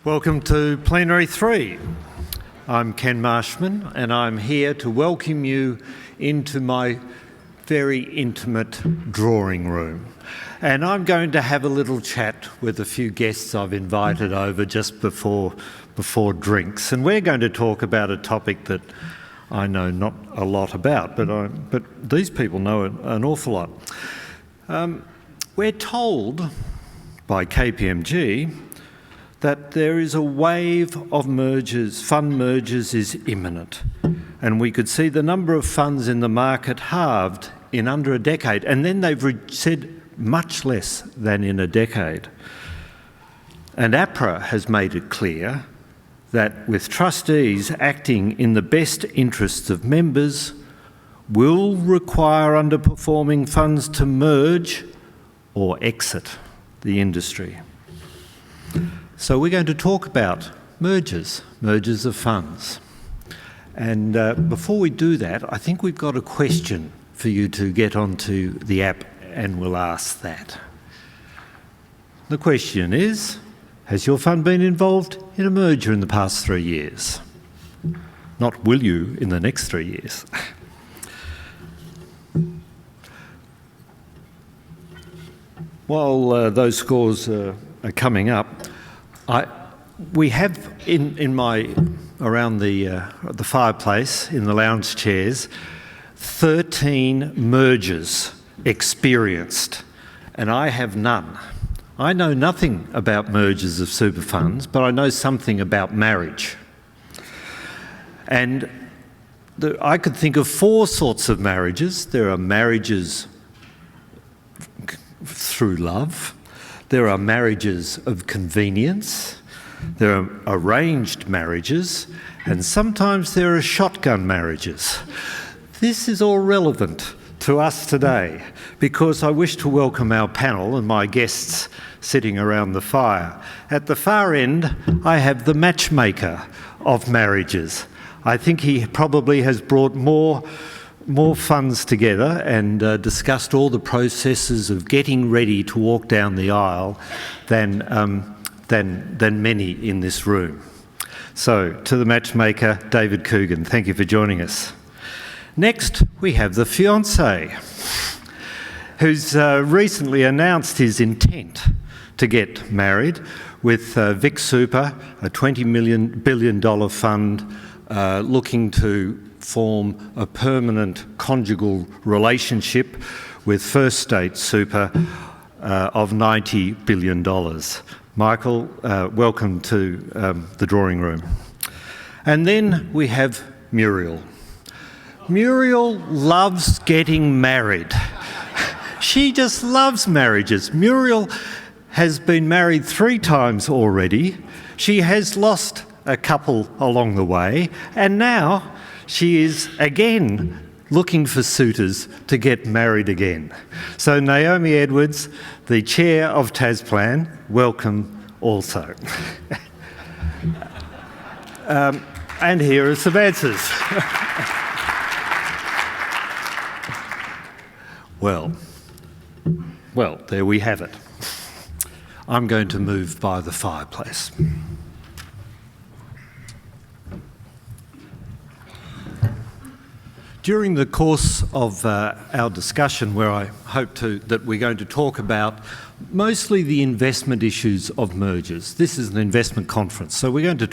Welcome to Plenary 3. I'm Ken Marshman and I'm here to welcome you into my very intimate drawing room. And I'm going to have a little chat with a few guests I've invited over just before drinks. And we're going to talk about a topic that I know not a lot about, but these people know an awful lot. We're told by KPMG that there is a wave of mergers, fund mergers is imminent. And we could see the number of funds in the market halved in under a decade. And then they've said much less than in a decade. And APRA has made it clear that with trustees acting in the best interests of members will require underperforming funds to merge or exit the industry. So we're going to talk about mergers of funds. And before we do that, I think we've got a question for you to get onto the app and we'll ask that. The question is, has your fund been involved in a merger in the past 3 years? Not will you in the next 3 years. While those scores are coming up, we have around the fireplace in the lounge chairs 13 mergers experienced, and I have none. I know nothing about mergers of super funds, but I know something about marriage. And I could think of 4 sorts of marriages. There are marriages through love. There are marriages of convenience, there are arranged marriages, and sometimes there are shotgun marriages. This is all relevant to us today because I wish to welcome our panel and my guests sitting around the fire. At the far end, I have the matchmaker of marriages. I think he probably has brought more funds together and discussed all the processes of getting ready to walk down the aisle than many in this room. So, to the matchmaker, David Coogan, thank you for joining us. Next, we have the fiancé, who's recently announced his intent to get married with VicSuper, a $20 billion fund looking to form a permanent conjugal relationship with First State Super of $90 billion. Michael, welcome to the drawing room. And then we have Muriel. Muriel loves getting married. She just loves marriages. Muriel has been married 3 times already. She has lost a couple along the way, and now she is again looking for suitors to get married again. So Naomi Edwards, the chair of Tasplan, welcome also. And here are some answers. Well, there we have it. I'm going to move by the fireplace. During the course of our discussion, where I hope that we're going to talk about mostly the investment issues of mergers. This is an investment conference, so we're going to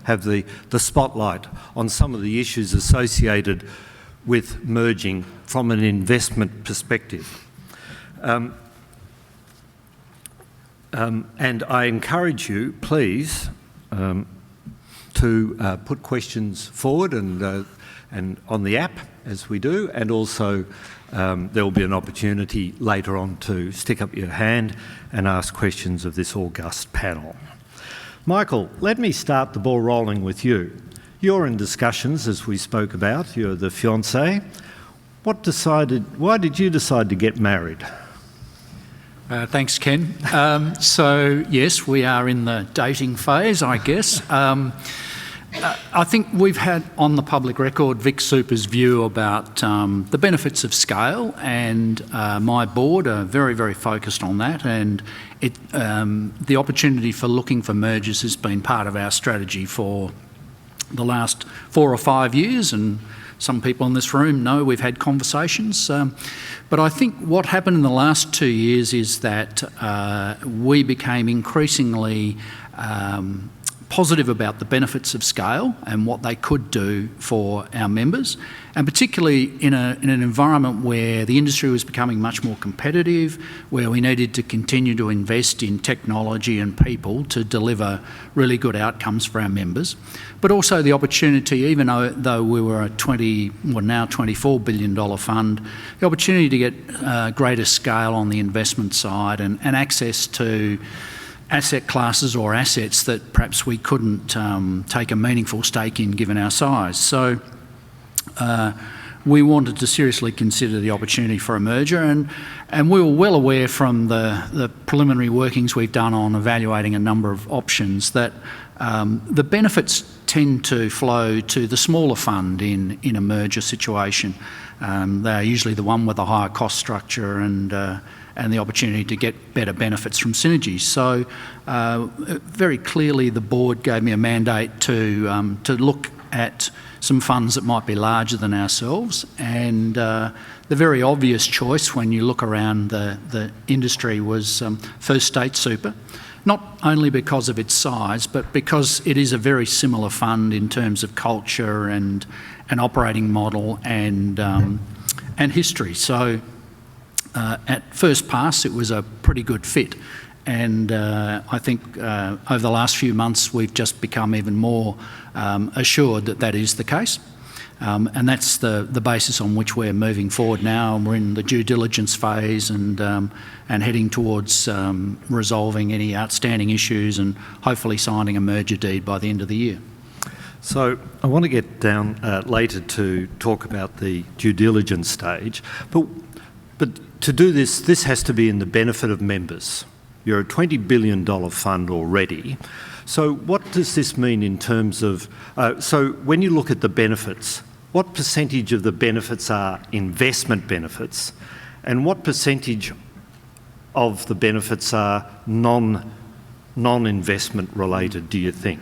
have the spotlight on some of the issues associated with merging from an investment perspective. And I encourage you, please, to put questions forward and on the app as we do, and also there will be an opportunity later on to stick up your hand and ask questions of this august panel. Michael, let me start the ball rolling with you. You're in discussions, as we spoke about, you're the fiancé. Why did you decide to get married? Thanks, Ken. So yes, we are in the dating phase, I guess. I think we've had on the public record VicSuper's view about the benefits of scale, and my board are very, very focused on that, and the opportunity for looking for mergers has been part of our strategy for the last 4 or 5 years, and some people in this room know we've had conversations. But I think what happened in the last 2 years is that we became increasingly positive about the benefits of scale and what they could do for our members, and particularly in an environment where the industry was becoming much more competitive, where we needed to continue to invest in technology and people to deliver really good outcomes for our members. But also the opportunity, even though we were a now $24 billion fund, the opportunity to get greater scale on the investment side and access to asset classes or assets that perhaps we couldn't take a meaningful stake in given our size. So we wanted to seriously consider the opportunity for a merger, and we were well aware from the preliminary workings we've done on evaluating a number of options that the benefits tend to flow to the smaller fund in a merger situation. They are usually the one with a higher cost structure and the opportunity to get better benefits from synergies. So very clearly the board gave me a mandate to look at some funds that might be larger than ourselves, and the very obvious choice when you look around the industry was First State Super, not only because of its size, but because it is a very similar fund in terms of culture and an operating model and history. So at first pass, it was a pretty good fit, and I think over the last few months we've just become even more assured that that is the case, and that's the basis on which we're moving forward now. We're in the due diligence phase and heading towards resolving any outstanding issues and hopefully signing a merger deed by the end of the year. So I want to get down later to talk about the due diligence stage, but to do this has to be in the benefit of members. You're a $20 billion fund already. So what does this mean in terms of, so when you look at the benefits, what percentage of the benefits are investment benefits, and what percentage of the benefits are non-investment related, do you think?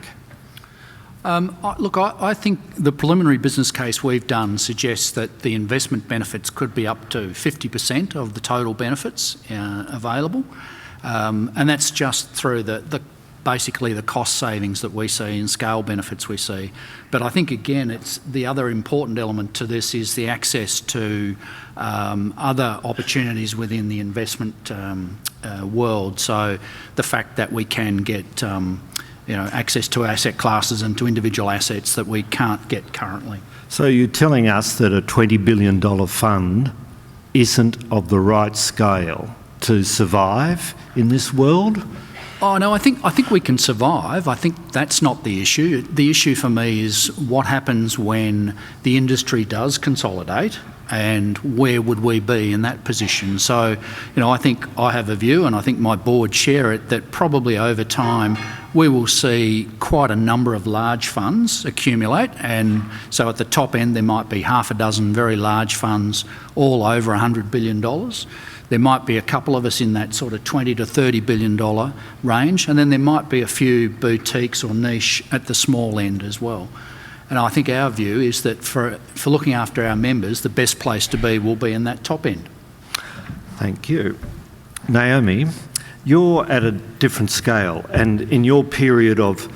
Look, I think the preliminary business case we've done suggests that the investment benefits could be up to 50% of the total benefits available, and that's just through basically the cost savings that we see and scale benefits we see. But I think again, it's the other important element to this is the access to other opportunities within the investment world. So the fact that we can get access to asset classes and to individual assets that we can't get currently. So you're telling us that a $20 billion fund isn't of the right scale to survive in this world? Oh no, I think we can survive. I think that's not the issue. The issue for me is what happens when the industry does consolidate, and where would we be in that position? So, I think I have a view, and I think my board share it, that probably over time we will see quite a number of large funds accumulate, and so at the top end there might be half a dozen very large funds, all over $100 billion. There might be a couple of us in that sort of $20 to $30 billion range, and then there might be a few boutiques or niche at the small end as well. And I think our view is that for looking after our members, the best place to be will be in that top end. Thank you. Naomi, you're at a different scale, and in your period of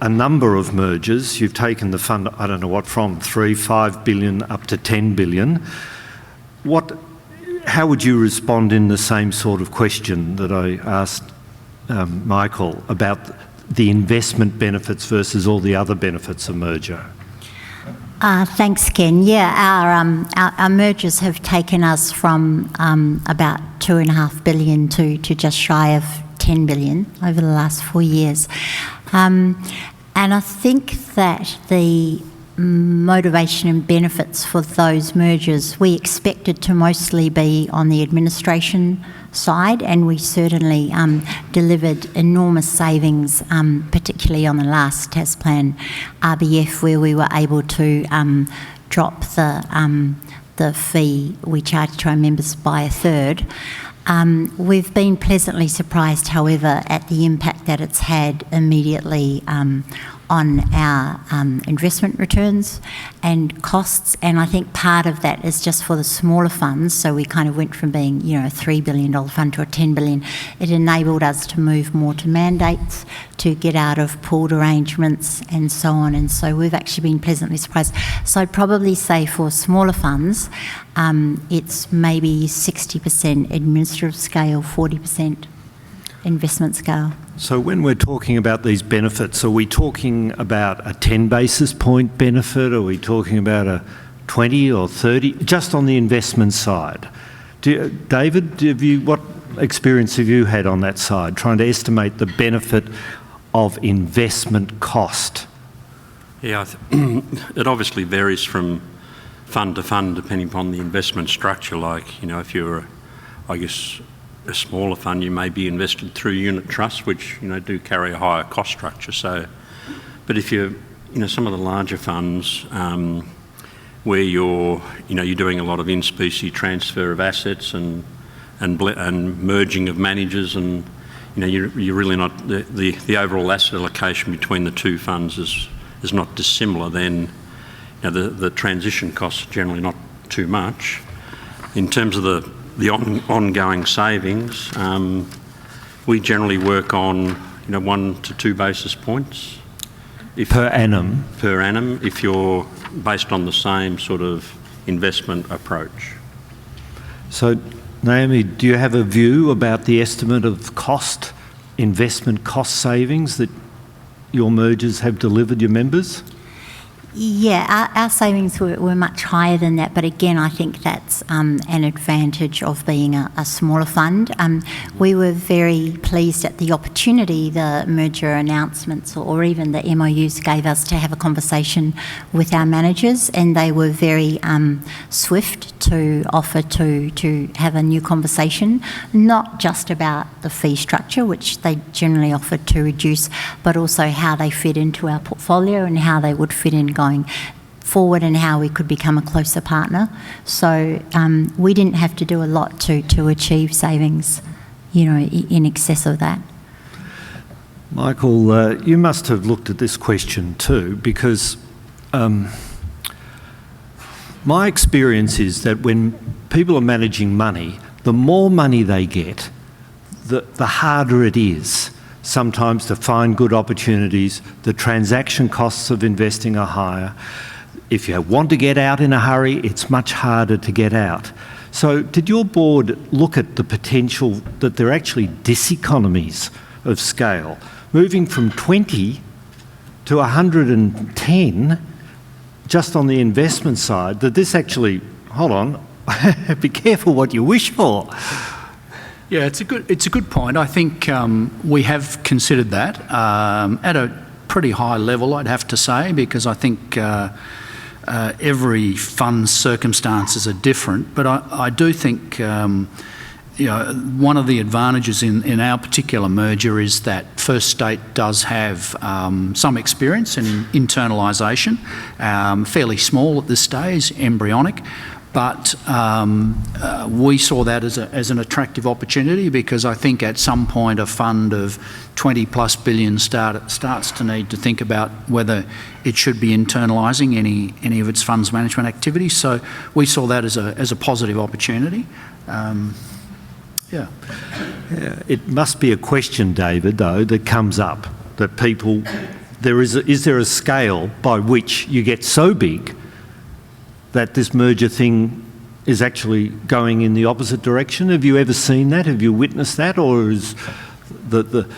a number of mergers, you've taken the fund, I don't know what, from 5 billion up to 10 billion. How would you respond in the same sort of question that I asked Michael about the investment benefits versus all the other benefits of merger? Thanks, Ken. Yeah, our mergers have taken us from about $2.5 billion to just shy of $10 billion over the last 4 years. And I think that the motivation and benefits for those mergers we expected to mostly be on the administration side, and we certainly delivered enormous savings, particularly on the last Tasplan RBF, where we were able to drop the fee we charge to our members by a third. We've been pleasantly surprised, however, at the impact that it's had immediately on our investment returns and costs, and I think part of that is just for the smaller funds. So we kind of went from being, a $3 billion fund to a $10 billion. It enabled us to move more to mandates, to get out of pooled arrangements and so on, and so we've actually been pleasantly surprised. So I'd probably say for smaller funds, it's maybe 60% administrative scale, 40% investment scale. So when we're talking about these benefits, are we talking about a 10 basis point benefit? Are we talking about a 20 or 30, just on the investment side? David, what experience have you had on that side, trying to estimate the benefit of investment cost? Yeah, it obviously varies from fund to fund depending upon the investment structure. Like, if you're, a smaller fund, you may be invested through unit trusts, which do carry a higher cost structure. So, but if you're some of the larger funds where you're doing a lot of in-specie transfer of assets and merging of managers, and you're really not the overall asset allocation between the two funds is not dissimilar. Then the transition costs are generally not too much. In terms of the ongoing savings, we generally work on 1 to 2 basis points per annum. Per annum, if you're based on the same sort of investment approach. So, Naomi, do you have a view about the estimate of investment cost savings that your mergers have delivered your members? Yeah, our savings were much higher than that, but again, I think that's an advantage of being a smaller fund. We were very pleased at the opportunity the merger announcements or even the MOUs gave us to have a conversation with our managers, and they were very swift to offer to have a new conversation, not just about the fee structure, which they generally offered to reduce, but also how they fit into our portfolio and how they would fit in going forward and how we could become a closer partner. So we didn't have to do a lot to achieve savings, in excess of that. Michael, you must have looked at this question too, because my experience is that when people are managing money, the more money they get, the harder it is sometimes to find good opportunities. The transaction costs of investing are higher. If you want to get out in a hurry, it's much harder to get out. So did your board look at the potential that there are actually diseconomies of scale, moving from 20 to 110 just on the investment side, that this actually, hold on, be careful what you wish for. Yeah, it's a good point. I think we have considered that at a pretty high level, I'd have to say, because I think every fund's circumstances are different. But I do think one of the advantages in our particular merger is that First State does have some experience in internalisation, fairly small at this stage, embryonic. But we saw that as an attractive opportunity, because I think at some point a fund of 20 plus billion starts to need to think about whether it should be internalising any of its funds management activities. So we saw that as a positive opportunity. Yeah. It must be a question, David, though, that comes up, that people, is there a scale by which you get so big that this merger thing is actually going in the opposite direction? Have you ever seen that? Have you witnessed that? Or is the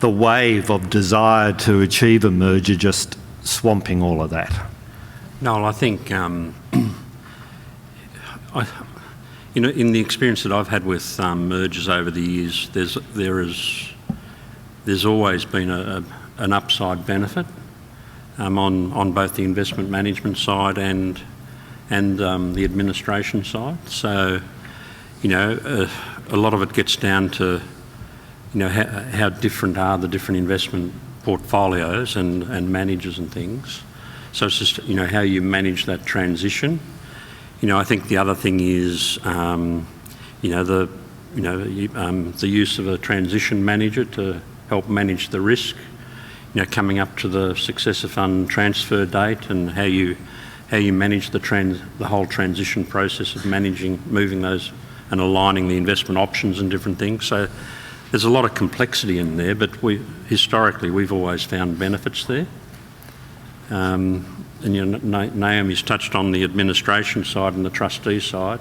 wave of desire to achieve a merger just swamping all of that? No, I think, in the experience that I've had with mergers over the years, there's always been an upside benefit on both the investment management side and the administration side. So, a lot of it gets down to, how different are the different investment portfolios and managers and things. So it's just, how you manage that transition. I think the other thing is, the use of a transition manager to help manage the risk, coming up to the successor fund transfer date, and how you manage the whole transition process of moving those and aligning the investment options and different things. So there's a lot of complexity in there, but historically we've always found benefits there. And Naomi's touched on the administration side and the trustee side,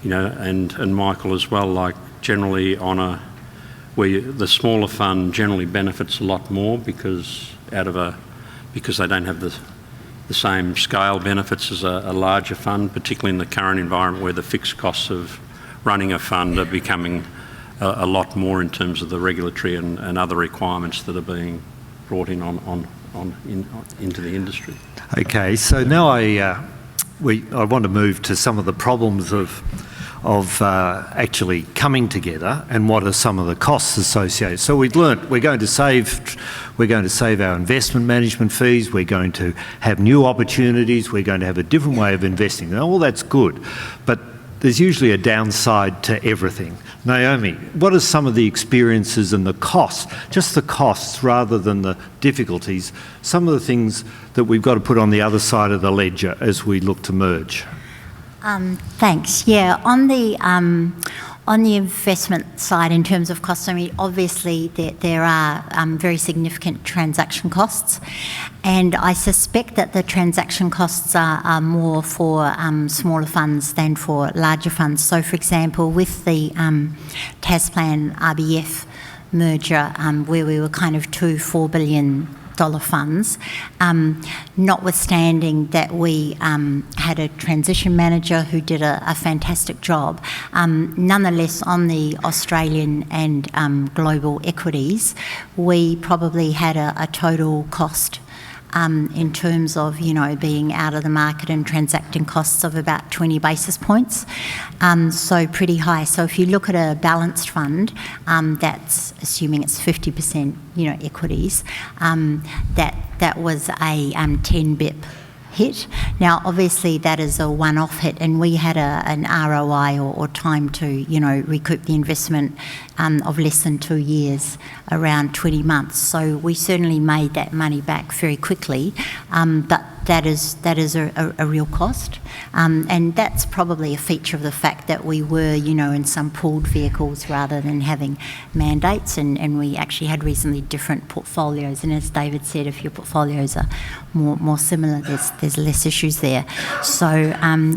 and Michael as well. Like generally where the smaller fund generally benefits a lot more because they don't have the same scale benefits as a larger fund, particularly in the current environment where the fixed costs of running a fund are becoming a lot more in terms of the regulatory and other requirements that are being brought in into the industry. Okay, so now I want to move to some of the problems of actually coming together, and what are some of the costs associated. So we've learnt we're going to save our investment management fees, we're going to have new opportunities, we're going to have a different way of investing. Now, all that's good, but there's usually a downside to everything. Naomi, what are some of the experiences and the costs, just the costs rather than the difficulties, some of the things that we've got to put on the other side of the ledger as we look to merge? Thanks. Yeah, on the investment side, in terms of costs, I mean, obviously there are very significant transaction costs, and I suspect that the transaction costs are more for smaller funds than for larger funds. So, for example, with the Tasplan RBF merger, where we were kind of two $4 billion funds, notwithstanding that we had a transition manager who did a fantastic job. Nonetheless, on the Australian and global equities, we probably had a total cost in terms of, being out of the market and transacting costs of about 20 basis points. So pretty high. So if you look at a balanced fund, that's assuming it's 50%, equities, that was a 10 bip hit. Now, obviously, that is a one-off hit, and we had an ROI or time to, recoup the investment of less than 2 years, around 20 months. So we certainly made that money back very quickly, but that is a real cost, and that's probably a feature of the fact that we were, in some pooled vehicles rather than having mandates, and we actually had reasonably different portfolios. And as David said, if your portfolios are more similar, there's less issues there. So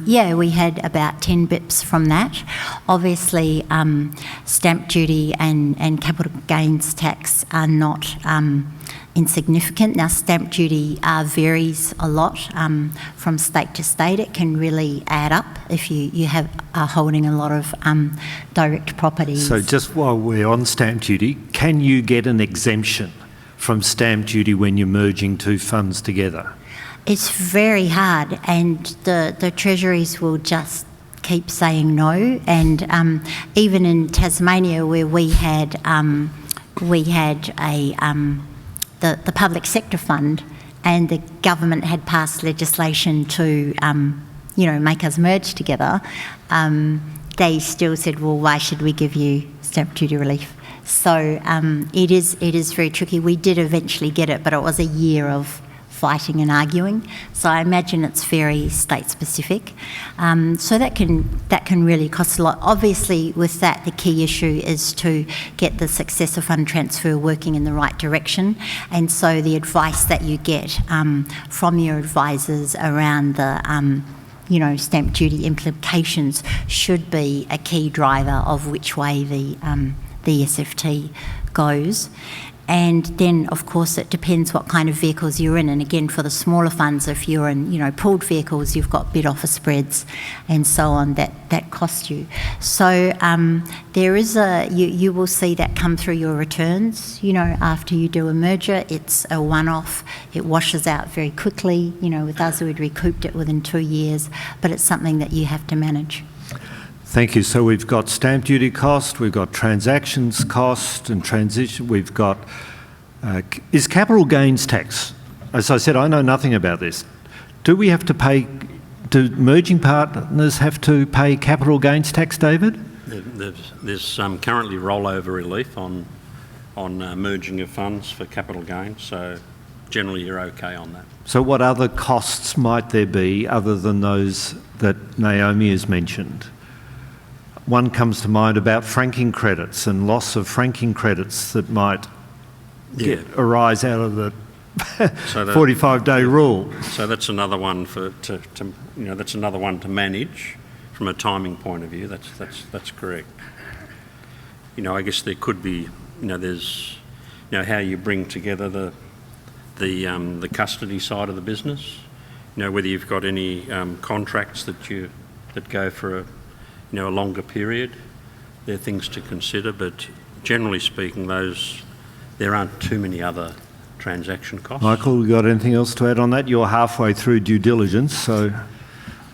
we had about 10 bips from that. Obviously, stamp duty and capital gains tax are not insignificant. Now, stamp duty varies a lot from state to state. It can really add up if you are holding a lot of direct properties. So just while we're on stamp duty, can you get an exemption from stamp duty when you're merging two funds together? It's very hard, and the treasuries will just keep saying no. And even in Tasmania, where we had the public sector fund, and the government had passed legislation to, make us merge together, they still said, well, why should we give you stamp duty relief? So it is very tricky. We did eventually get it, but it was a year of fighting and arguing. So I imagine it's very state specific. So that can really cost a lot. Obviously, with that, the key issue is to get the successor fund transfer working in the right direction. And so the advice that you get from your advisors around the stamp duty implications should be a key driver of which way the SFT goes. And then, of course, it depends what kind of vehicles you're in. And again, for the smaller funds, if you're in, pooled vehicles, you've got bid offer spreads and so on that cost you. So there is you will see that come through your returns, after you do a merger. It's a one-off. It washes out very quickly. With us, we'd recouped it within 2 years, but it's something that you have to manage. Thank you. So we've got stamp duty cost, we've got transactions cost and transition, we've got... is capital gains tax, as I said, I know nothing about this. Do we have to pay, do merging partners have to pay capital gains tax, David? There's currently rollover relief on merging of funds for capital gains, so generally you're okay on that. So what other costs might there be other than those that Naomi has mentioned? One comes to mind about franking credits and loss of franking credits that might arise out of the 45-day rule. So that's another one that's another one to manage from a timing point of view. That's correct. I guess there could be, there's, how you bring together the custody side of the business. Whether you've got any contracts that go for a longer period. They're things to consider, but generally speaking, there aren't too many other transaction costs. Michael, you got anything else to add on that? You're halfway through due diligence, so...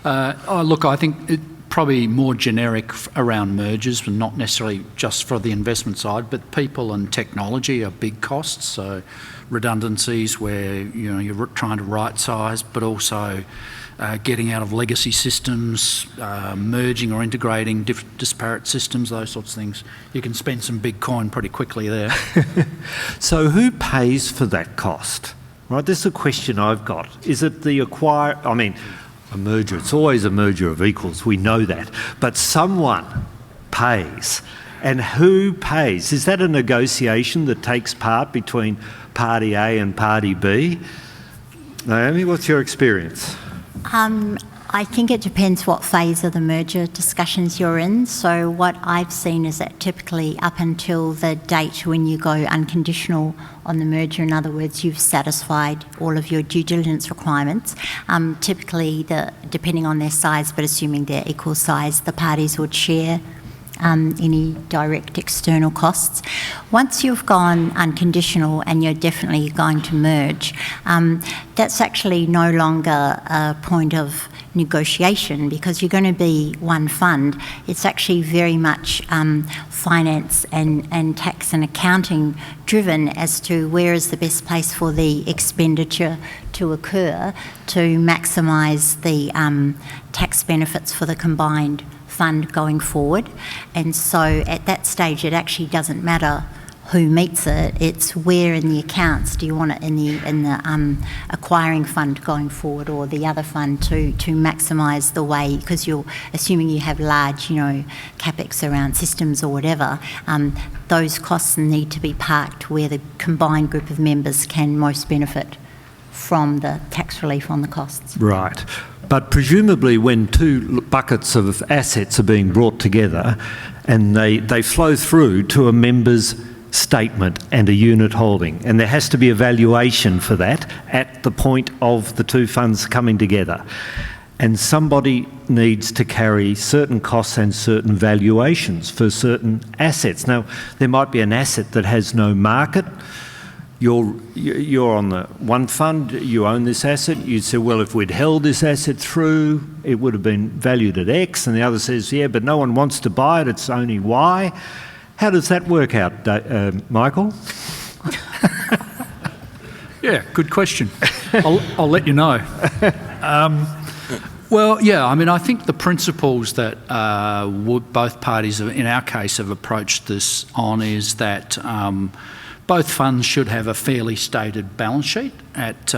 Look, I think it probably more generic around mergers, but not necessarily just for the investment side, but people and technology are big costs, so redundancies where, you're trying to right-size, but also getting out of legacy systems, merging or integrating disparate systems, those sorts of things. You can spend some big coin pretty quickly there. So who pays for that cost? Right, this is a question I've got. Is it the a merger, it's always a merger of equals, we know that, but someone pays. And who pays? Is that a negotiation that takes part between Party A and Party B? Naomi, what's your experience? I think it depends what phase of the merger discussions you're in. So what I've seen is that typically up until the date when you go unconditional on the merger, in other words, you've satisfied all of your due diligence requirements, typically, depending on their size, but assuming they're equal size, the parties would share any direct external costs. Once you've gone unconditional and you're definitely going to merge, that's actually no longer a point of negotiation because you're going to be one fund. It's actually very much finance and tax and accounting driven as to where is the best place for the expenditure to occur to maximise the tax benefits for the combined fund going forward. And so at that stage it actually doesn't matter who meets it, it's where in the accounts do you want it in the acquiring fund going forward or the other fund to maximise the way, because you're assuming you have large capex around systems or whatever, those costs need to be parked where the combined group of members can most benefit from the tax relief on the costs. Right. But presumably when two buckets of assets are being brought together and they flow through to a member's statement and a unit holding, and there has to be a valuation for that at the point of the two funds coming together. And somebody needs to carry certain costs and certain valuations for certain assets. Now, there might be an asset that has no market. You're on the one fund, you own this asset, you say, well, if we'd held this asset through, it would have been valued at X, and the other says, yeah, but no one wants to buy it, it's only Y. How does that work out, Michael? Yeah, good question. I'll let you know. Well, yeah, I think the principles that both parties, in our case, have approached this on is that both funds should have a fairly stated balance sheet at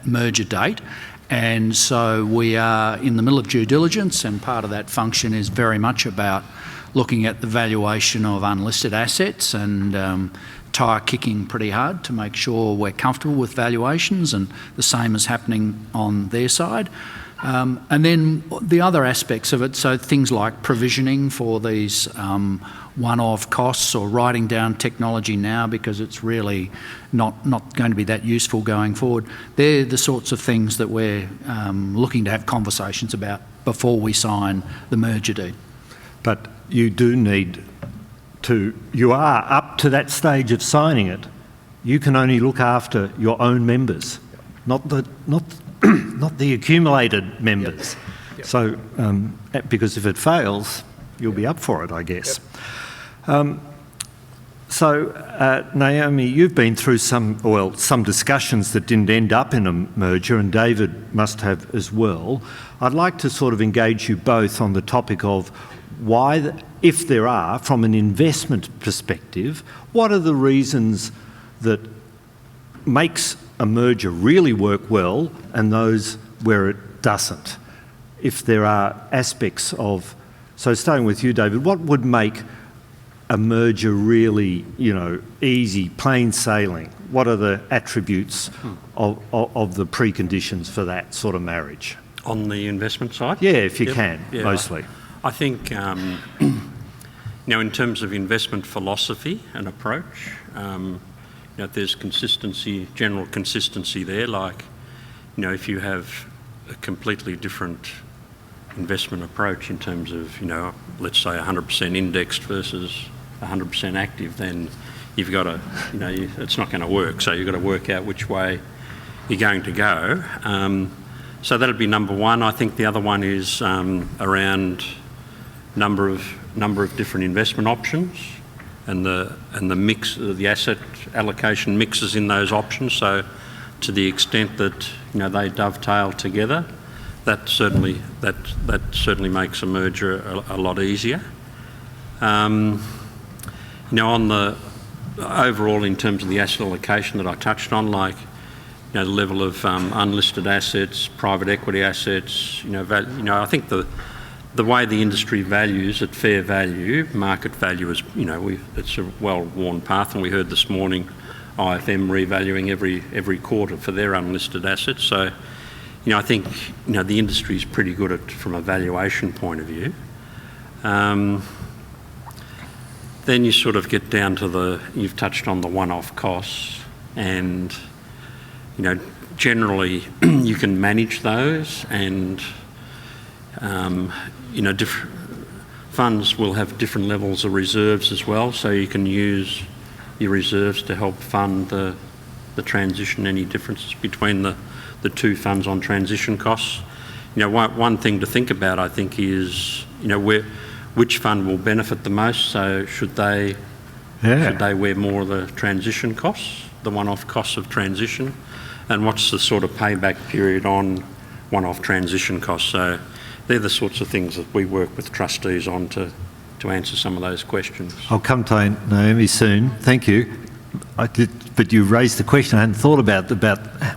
merger date. And so we are in the middle of due diligence, and part of that function is very much about looking at the valuation of unlisted assets and tyre kicking pretty hard to make sure we're comfortable with valuations, and the same is happening on their side. And then the other aspects of it, so things like provisioning for these one-off costs or writing down technology now because it's really not going to be that useful going forward. They're the sorts of things that we're looking to have conversations about before we sign the merger deed. But you do need to, you are up to that stage of signing it. You can only look after your own members, not the accumulated members. So, because if it fails, you'll be up for it, I guess. Naomi, you've been through some discussions that didn't end up in a merger, and David must have as well. I'd like to sort of engage you both on the topic of why, if there are, from an investment perspective, what are the reasons that makes a merger really work well and those where it doesn't? If there are aspects of... So starting with you, David, what would make a merger really, easy, plain sailing? What are the attributes of the preconditions for that sort of marriage? On the investment side? Yeah, if you can, mostly. I think, in terms of investment philosophy and approach, there's consistency, general consistency there, like, if you have a completely different investment approach in terms of, let's say 100% indexed versus 100% active, then you've got to, it's not going to work. So you've got to work out which way you're going to go. So that'll be number one. I think the other one is around number of different investment options and the mix, the asset allocation mixes in those options. So to the extent that they dovetail together, that certainly makes a merger a lot easier. On the overall, in terms of the asset allocation that I touched on, like the level of unlisted assets, private equity assets, I think the way the industry values at fair value, market value is, it's a well-worn path, and we heard this morning IFM revaluing every quarter for their unlisted assets. So, I think, the industry is pretty good from a valuation point of view. Then you sort of get down to you've touched on the one-off costs, and, generally you can manage those, and, different funds will have different levels of reserves as well, so you can use your reserves to help fund the transition, any differences between the two funds on transition costs. One thing to think about, I think, is, which fund will benefit the most. So should they wear more of the transition costs, the one-off costs of transition? And what's the sort of payback period on one-off transition costs? So they're the sorts of things that we work with trustees on to answer some of those questions. I'll come to Naomi soon. Thank you. But you raised the question. I hadn't thought about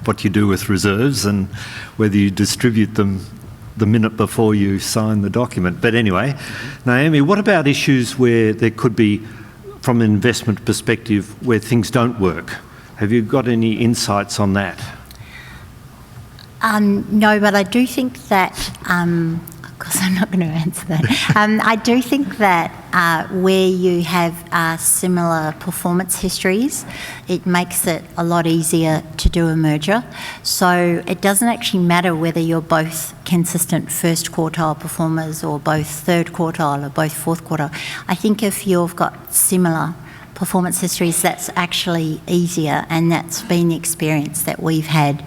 what you do with reserves and whether you distribute them the minute before you sign the document. But anyway, Naomi, what about issues where there could be, from an investment perspective, where things don't work? Have you got any insights on that? No, but I do think that, of course I'm not going to answer that. I do think that where you have similar performance histories, it makes it a lot easier to do a merger. So it doesn't actually matter whether you're both consistent first quartile performers or both third quartile or both fourth quartile. I think if you've got similar performance histories, that's actually easier, and that's been the experience that we've had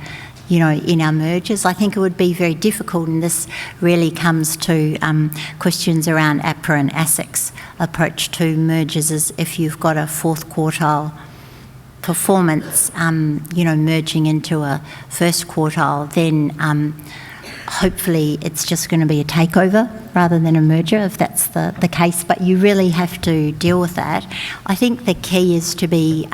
in our mergers. I think it would be very difficult, and this really comes to questions around APRA and ASIC's approach to mergers, is if you've got a fourth quartile performance, merging into a first quartile, then hopefully it's just going to be a takeover rather than a merger, if that's the case. But you really have to deal with that. I think the key is to be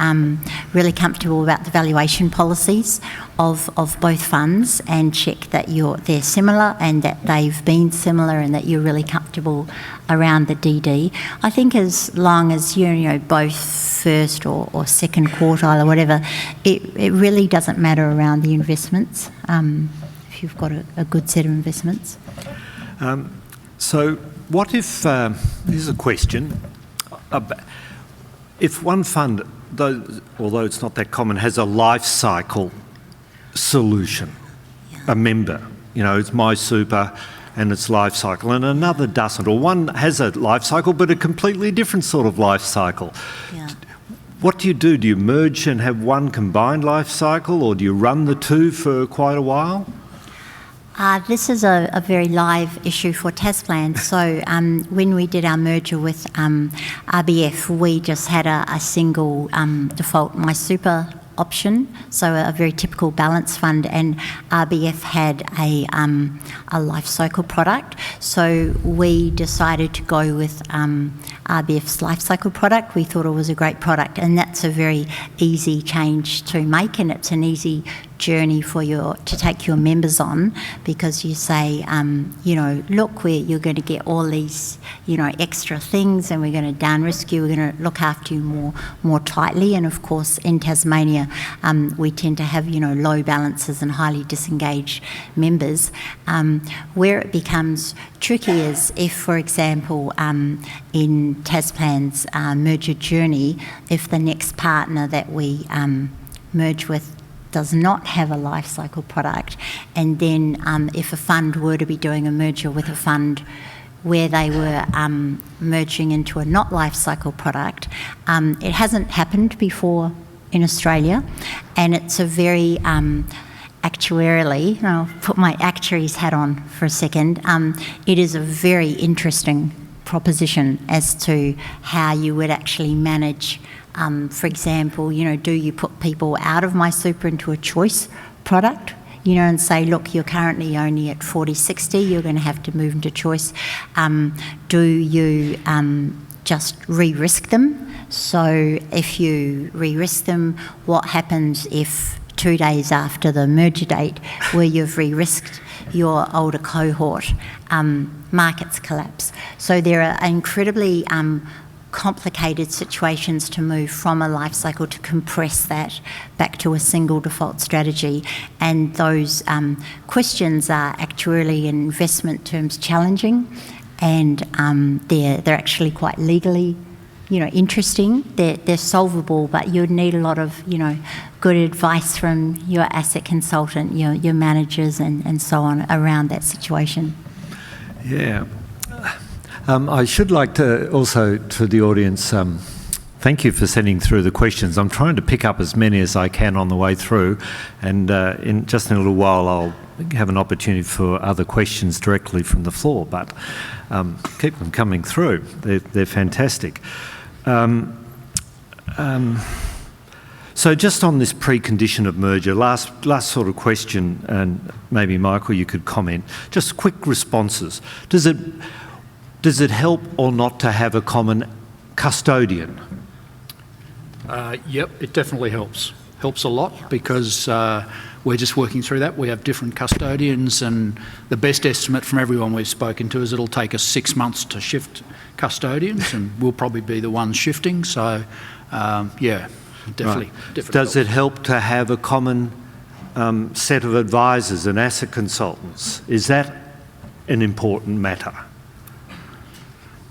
really comfortable about the valuation policies of both funds, and check that they're similar and that they've been similar, and that you're really comfortable around the DD. I think as long as you're both first or second quartile or whatever, it really doesn't matter around the investments. You've got a good set of investments. So what if, here's a question, if one fund, although it's not that common, has a life cycle solution, a member, it's MySuper and its life cycle, and another doesn't, or one has a life cycle but a completely different sort of life cycle. Yeah. What do? Do you merge and have one combined life cycle, or do you run the two for quite a while? This is a very live issue for Tasplan. So when we did our merger with RBF, we just had a single default MySuper option, so a very typical balance fund, and RBF had a life cycle product. So we decided to go with RBF's life cycle product. We thought it was a great product, and that's a very easy change to make, and it's an easy journey to take your members on, because you say, look, you're going to get all these, extra things, and we're going to down risk you, we're going to look after you more tightly. And of course, in Tasmania, we tend to have, low balances and highly disengaged members. Where it becomes tricky is if, for example, in Tasplan's merger journey, if the next partner that we merge with does not have a life cycle product, and then if a fund were to be doing a merger with a fund where they were merging into a not life cycle product, it hasn't happened before in Australia, and it's a very actuarially, I'll put my actuary's hat on for a second, it is a very interesting proposition as to how you would actually manage. For example, do you put people out of MySuper into a choice product, and say, look, you're currently only at 40-60, you're going to have to move into choice. Do you just re-risk them? So if you re-risk them, what happens if 2 days after the merger date, where you've re-risked your older cohort, markets collapse? So there are incredibly complicated situations to move from a life cycle to compress that back to a single default strategy, and those questions are actuarially in investment terms challenging, and they're actually quite legally interesting. They're solvable, but you'd need a lot of good advice from your asset consultant, your managers and so on around that situation. Yeah. I should like to also, to the audience, thank you for sending through the questions. I'm trying to pick up as many as I can on the way through, and in a little while I'll have an opportunity for other questions directly from the floor, but keep them coming through. They're fantastic. So just on this precondition of merger, last sort of question, and maybe Michael, you could comment, just quick responses. Does it help or not to have a common custodian? Yep, it definitely helps. Helps a lot, because we're just working through that. We have different custodians, and the best estimate from everyone we've spoken to is it'll take us 6 months to shift custodians, and we'll probably be the ones shifting. So, yeah, definitely. Right. Does it help to have a common set of advisors and asset consultants? Is that an important matter?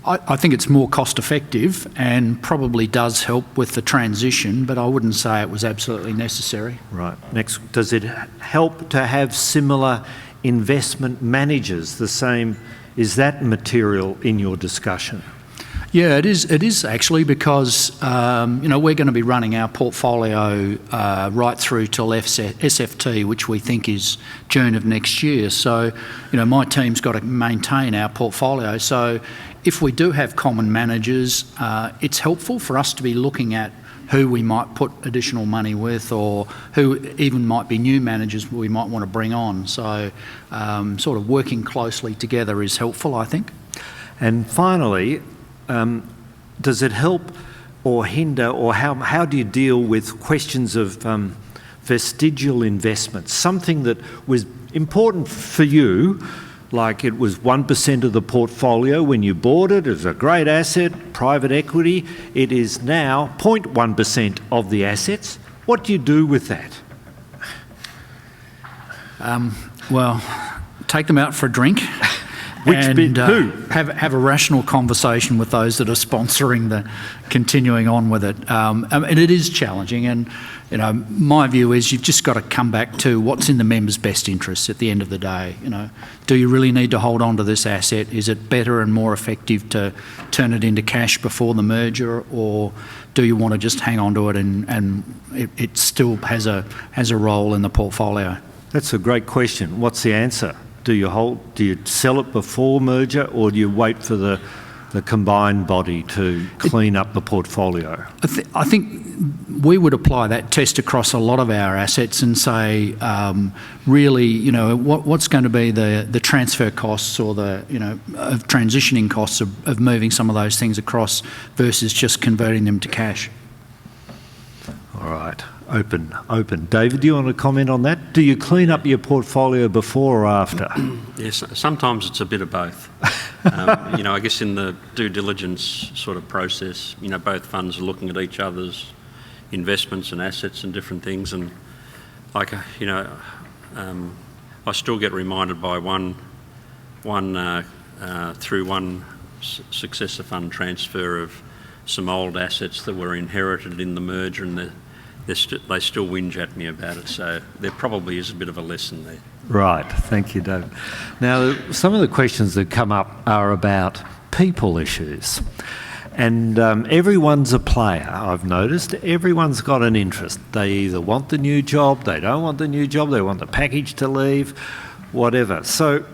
I think it's more cost effective and probably does help with the transition, but I wouldn't say it was absolutely necessary. Right. Next, does it help to have similar investment managers, the same? Is that material in your discussion? Yeah, it is actually, because we're going to be running our portfolio right through till SFT, which we think is June of next year. So, my team's got to maintain our portfolio. So if we do have common managers, it's helpful for us to be looking at who we might put additional money with, or who even might be new managers we might want to bring on. So sort of working closely together is helpful, I think. And finally, does it help or hinder, or how do you deal with questions of vestigial investments? Something that was important for you, like it was 1% of the portfolio when you bought it, it was a great asset, private equity. It is now 0.1% of the assets. What do you do with that? Well, take them out for a drink. Which and bit? Who? Have a rational conversation with those that are sponsoring the continuing on with it. And it is challenging, and my view is you've just got to come back to what's in the members' best interests at the end of the day. Do you really need to hold on to this asset? Is it better and more effective to turn it into cash before the merger, or do you want to just hang on to it and it still has a role in the portfolio? That's a great question. What's the answer? Do you sell it before merger, or do you wait for the combined body to clean up the portfolio? I think we would apply that test across a lot of our assets and say, really, what's going to be the transfer costs or of transitioning costs of moving some of those things across versus just converting them to cash. All right. Open. David, do you want to comment on that? Do you clean up your portfolio before or after? Yes, sometimes it's a bit of both. I guess in the due diligence sort of process, both funds are looking at each other's investments and assets and different things, and I still get reminded by through one successor fund transfer of some old assets that were inherited in the merger, and they still whinge at me about it, so there probably is a bit of a lesson there. Right, thank you, David. Now, some of the questions that come up are about people issues, and everyone's a player, I've noticed. Everyone's got an interest. They either want the new job, they don't want the new job, they want the package to leave, whatever. So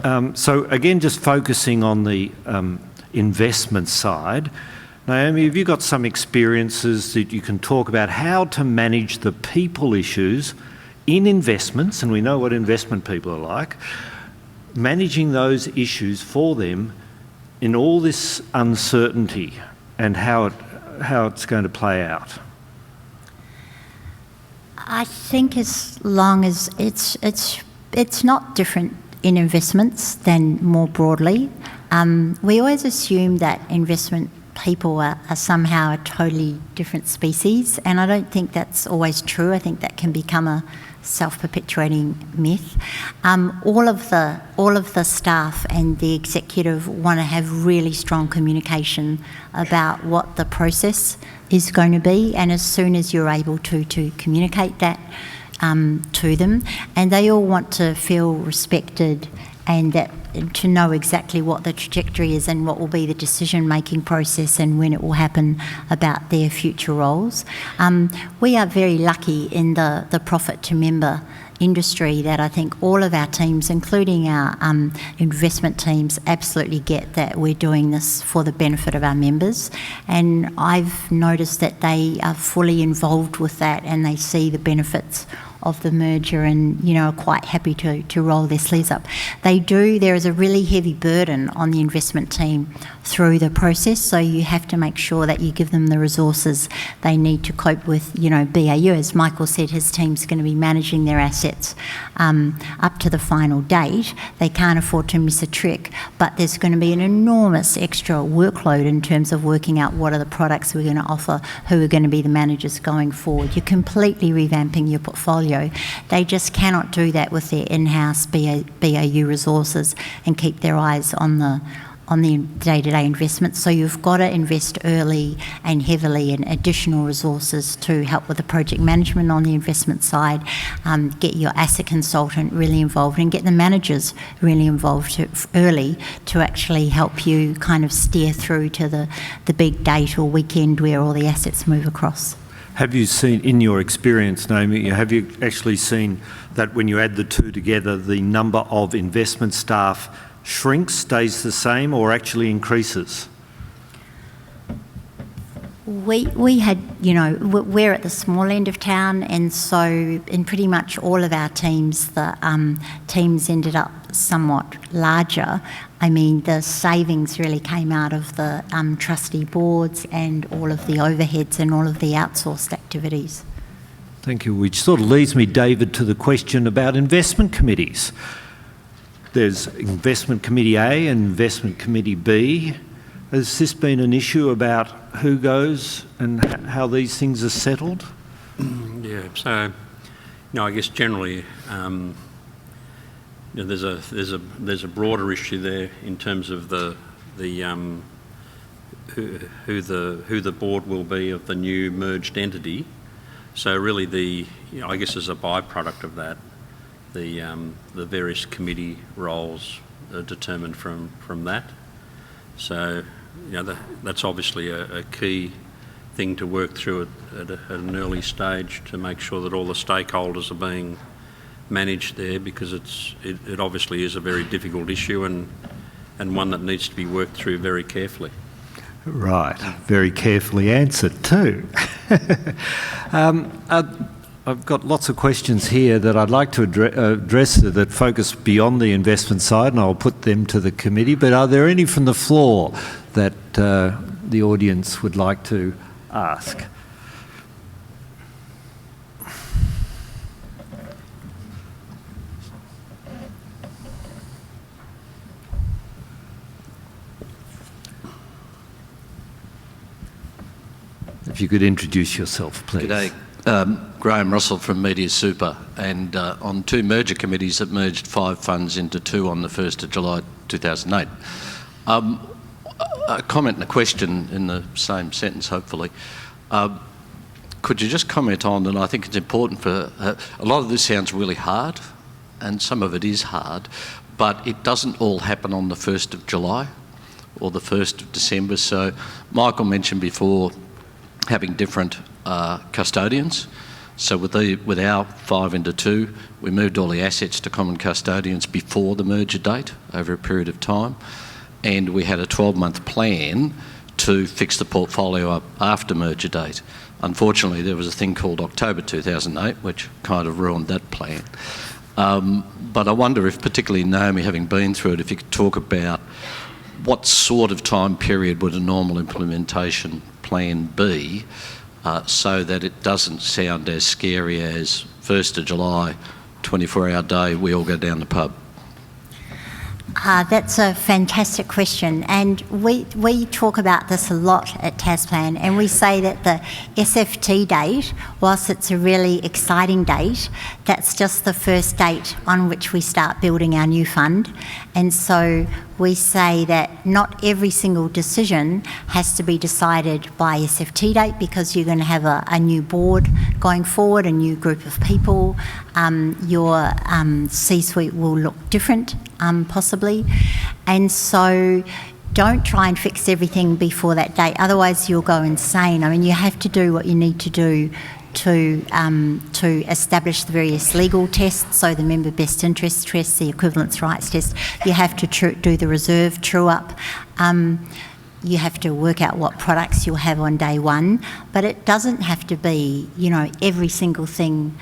again, just focusing on the investment side, Naomi, have you got some experiences that you can talk about how to manage the people issues in investments, and we know what investment people are like, managing those issues for them in all this uncertainty and how it's going to play out? I think as long as it's not different in investments than more broadly. We always assume that investment people are somehow a totally different species, and I don't think that's always true. I think that can become a self-perpetuating myth. All of the staff and the executive want to have really strong communication about what the process is going to be, and as soon as you're able to communicate that to them, and they all want to feel respected and to know exactly what the trajectory is and what will be the decision-making process and when it will happen about their future roles. We are very lucky in the profit-to-member industry that I think all of our teams, including our investment teams, absolutely get that we're doing this for the benefit of our members. And I've noticed that they are fully involved with that and they see the benefits of the merger and, are quite happy to roll their sleeves up. There is a really heavy burden on the investment team through the process, so you have to make sure that you give them the resources they need to cope with, BAU. As Michael said, his team's going to be managing their assets up to the final date. They can't afford to miss a trick, but there's going to be an enormous extra workload in terms of working out what are the products we're going to offer, who are going to be the managers going forward. You're completely revamping your portfolio. They just cannot do that with their in-house BAU resources and keep their eyes on the day-to-day investments. So you've got to invest early and heavily in additional resources to help with the project management on the investment side, get your asset consultant really involved and get the managers really involved early to actually help you kind of steer through to the big date or weekend where all the assets move across. Have you seen, in your experience, Naomi, have you actually seen that when you add the two together, the number of investment staff shrinks, stays the same, or actually increases? We had, we're at the small end of town, and so in pretty much all of our teams, the teams ended up somewhat larger. I mean, the savings really came out of the trustee boards and all of the overheads and all of the outsourced activities. Thank you, which sort of leads me, David, to the question about investment committees. There's Investment Committee A and Investment Committee B. Has this been an issue about who goes and how these things are settled? Yeah, so, I guess generally there's a broader issue there in terms of who the board will be of the new merged entity. So really I guess as a byproduct of that, the various committee roles are determined from that. So that's obviously a key thing to work through at an early stage to make sure that all the stakeholders are being managed there, because it obviously is a very difficult issue and one that needs to be worked through very carefully. Right, very carefully answered too. I've got lots of questions here that I'd like to address that focus beyond the investment side, and I'll put them to the committee. But are there any from the floor that the audience would like to ask? If you could introduce yourself, please. G'day. Graham Russell from VicSuper, and on 2 merger committees that merged 5 funds into 2 on the 1st of July 2008. A comment and a question in the same sentence, hopefully. Could you just comment on, and I think it's important for, a lot of this sounds really hard, and some of it is hard, but it doesn't all happen on the 1st of July or the 1st of December. So Michael mentioned before having different custodians. So with our 5 into 2, we moved all the assets to common custodians before the merger date over a period of time, and we had a 12-month plan to fix the portfolio up after merger date. Unfortunately, there was a thing called October 2008, which kind of ruined that plan. But I wonder if, particularly Naomi, having been through it, if you could talk about what sort of time period would a normal implementation plan be, so that it doesn't sound as scary as 1st of July, 24-hour day, we all go down the pub. That's a fantastic question, and we talk about this a lot at Tasplan, and we say that the SFT date, whilst it's a really exciting date, that's just the first date on which we start building our new fund. And so we say that not every single decision has to be decided by SFT date, because you're going to have a new board going forward, a new group of people. Your C-suite will look different, possibly. And so don't try and fix everything before that date, otherwise you'll go insane. I mean, you have to do what you need to do to establish the various legal tests, so the member best interest test, the equivalence rights test. You have to do the reserve true-up. You have to work out what products you'll have on day 1, but it doesn't have to be, you know, every single thing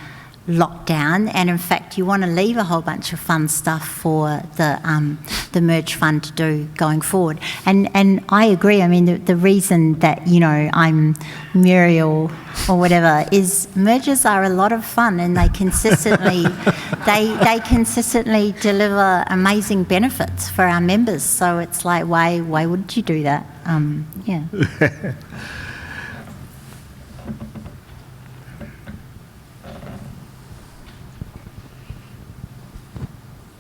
locked down. And in fact, you want to leave a whole bunch of fun stuff for the merge fund to do going forward. And I agree. I mean, the reason that, you know, I'm Muriel or whatever is mergers are a lot of fun, and they consistently they consistently deliver amazing benefits for our members. So it's like, why would you do that? Yeah.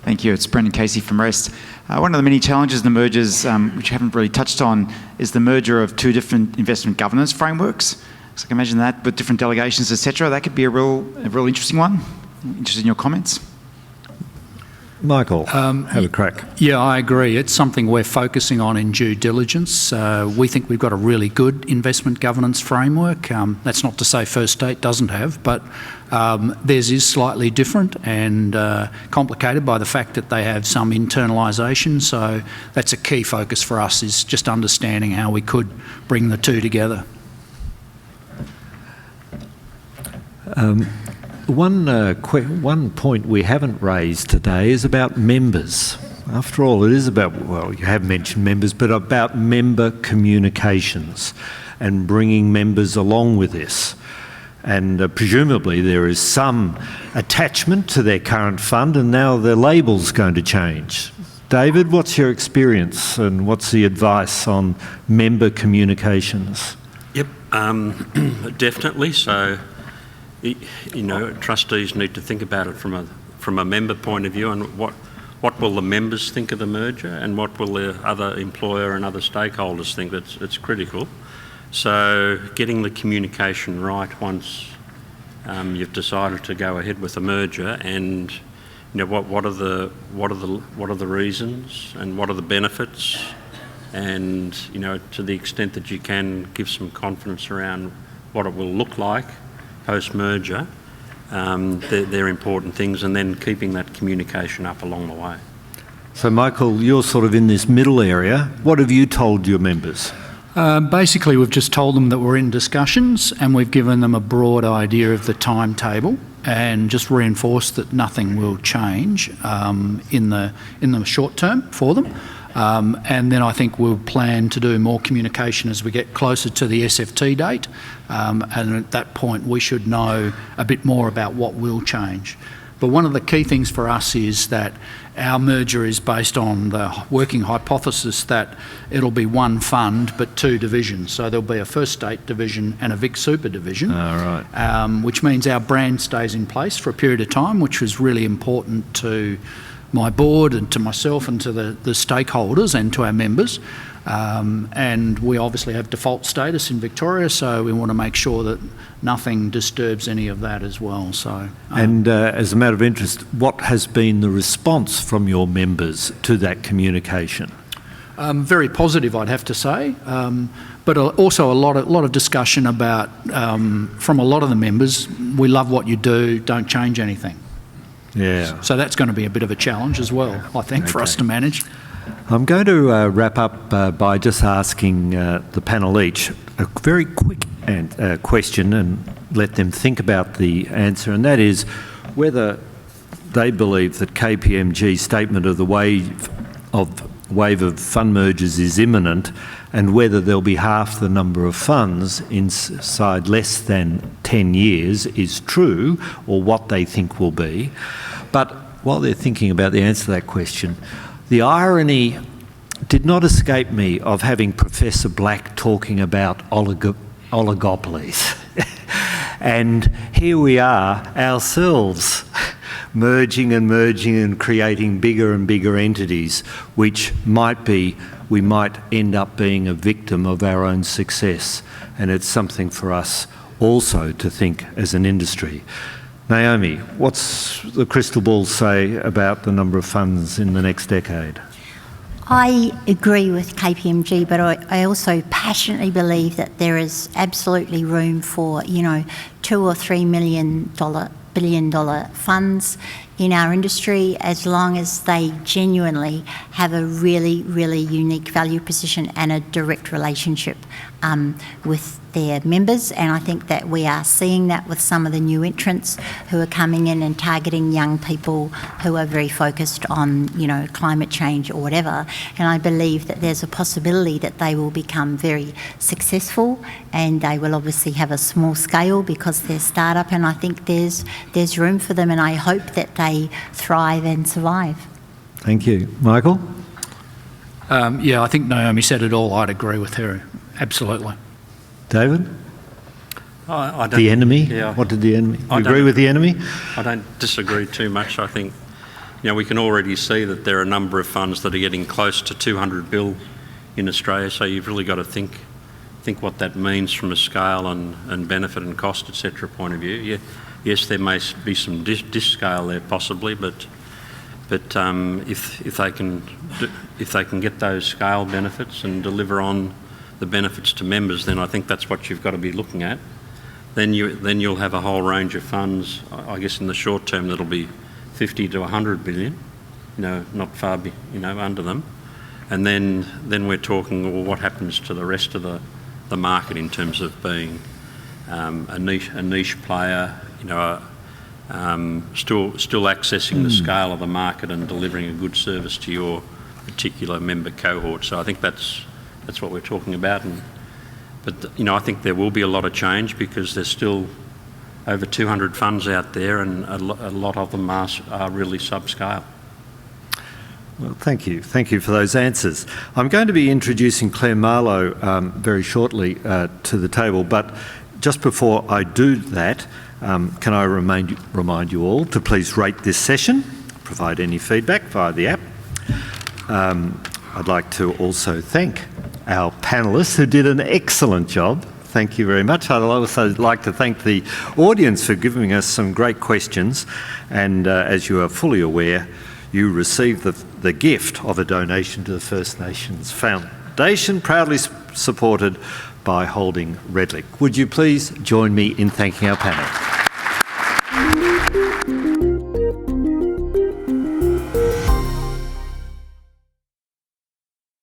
Thank you. It's Brendan Casey from REST. One of the many challenges in the mergers, which I haven't really touched on, is the merger of 2 different investment governance frameworks. So I can imagine that with different delegations, etc. That could be a real interesting one. Interested in your comments. Michael, have a crack. Yeah, I agree. It's something we're focusing on in due diligence. We think we've got a really good investment governance framework. That's not to say First State doesn't have, but theirs is slightly different and complicated by the fact that they have some internalisation. So that's a key focus for us, is just understanding how we could bring the 2 together. One point we haven't raised today is about members. After all, it is about, well, you have mentioned members, but about member communications and bringing members along with this. And presumably there is some attachment to their current fund, and now their label's going to change. David, what's your experience and what's the advice on member communications? Yep, definitely. So, you know, trustees need to think about it from a member point of view, and what will the members think of the merger, and what will the other employer and other stakeholders think. It's critical. So getting the communication right once you've decided to go ahead with the merger, and you know what are the reasons and what are the benefits, and you know, to the extent that you can, give some confidence around what it will look like post-merger, They're important things, and then keeping that communication up along the way. So, Michael, you're sort of in this middle area. What have you told your members? Basically, we've just told them that we're in discussions, and we've given them a broad idea of the timetable, and just reinforced that nothing will change in the short term for them. And then I think we'll plan to do more communication as we get closer to the SFT date, and at that point we should know a bit more about what will change. But one of the key things for us is that our merger is based on the working hypothesis that it'll be one fund but two divisions. So there'll be a First State division and a VicSuper division, which means our brand stays in place for a period of time, which was really important to my board and to myself and to the stakeholders and to our members. And we obviously have default status in Victoria, so we want to make sure that nothing disturbs any of that as well. So, and as a matter of interest, what has been the response from your members to that communication? Very positive, I'd have to say, but also a lot of discussion about, from a lot of the members, we love what you do, don't change anything. Yeah. So that's going to be a bit of a challenge as well, I think, for us to manage. I'm going to wrap up by just asking the panel each a very quick question and let them think about the answer, and that is whether they believe that KPMG's statement of the wave of fund mergers is imminent, and whether there'll be half the number of funds inside less than 10 years is true, or what they think will be. But while they're thinking about the answer to that question, the irony did not escape me of having Professor Black talking about oligopolies. And here we are ourselves merging and creating bigger and bigger entities, which we might end up being a victim of our own success. And it's something for us also to think as an industry. Naomi, what's the crystal ball say about the number of funds in the next decade? I agree with KPMG, but I also passionately believe that there is absolutely room for, $2 or $3 billion funds in our industry, as long as they genuinely have a really, really unique value position and a direct relationship with their members. And I think that we are seeing that with some of the new entrants who are coming in and targeting young people who are very focused on, climate change or whatever. And I believe that there's a possibility that they will become very successful, and they will obviously have a small scale because they're startup, and I think there's room for them, and I hope that they thrive and survive. Thank you. Michael? I think Naomi said it all. I'd agree with her. Absolutely. David? I don't, the enemy? Yeah. What did the enemy? You agree with the enemy? I don't disagree too much. I think, we can already see that there are a number of funds that are getting close to 200 bill in Australia, so you've really got to think what that means from a scale and benefit and cost, etc. point of view. Yeah, yes, there may be some scale there possibly, but if they can get those scale benefits and deliver on the benefits to members, then I think that's what you've got to be looking at. Then you'll have a whole range of funds, I guess in the short term that'll be 50 to 100 billion, not far under them. And then we're talking, well, what happens to the rest of the market in terms of being a niche player, still accessing the scale of the market and delivering a good service to your particular member cohort. So I think that's what we're talking about. But I think there will be a lot of change because there's still over 200 funds out there, and a lot of them are really subscale. Well, thank you. Thank you for those answers. I'm going to be introducing Claire Marlowe very shortly to the table, but just before I do that, can I remind you all to please rate this session, provide any feedback via the app. I'd like to also thank our panellists who did an excellent job. Thank you very much. I'd also like to thank the audience for giving us some great questions, and as you are fully aware, you received the gift of a donation to the First Nations Foundation, proudly supported by Holding Redlich. Would you please join me in thanking our panel?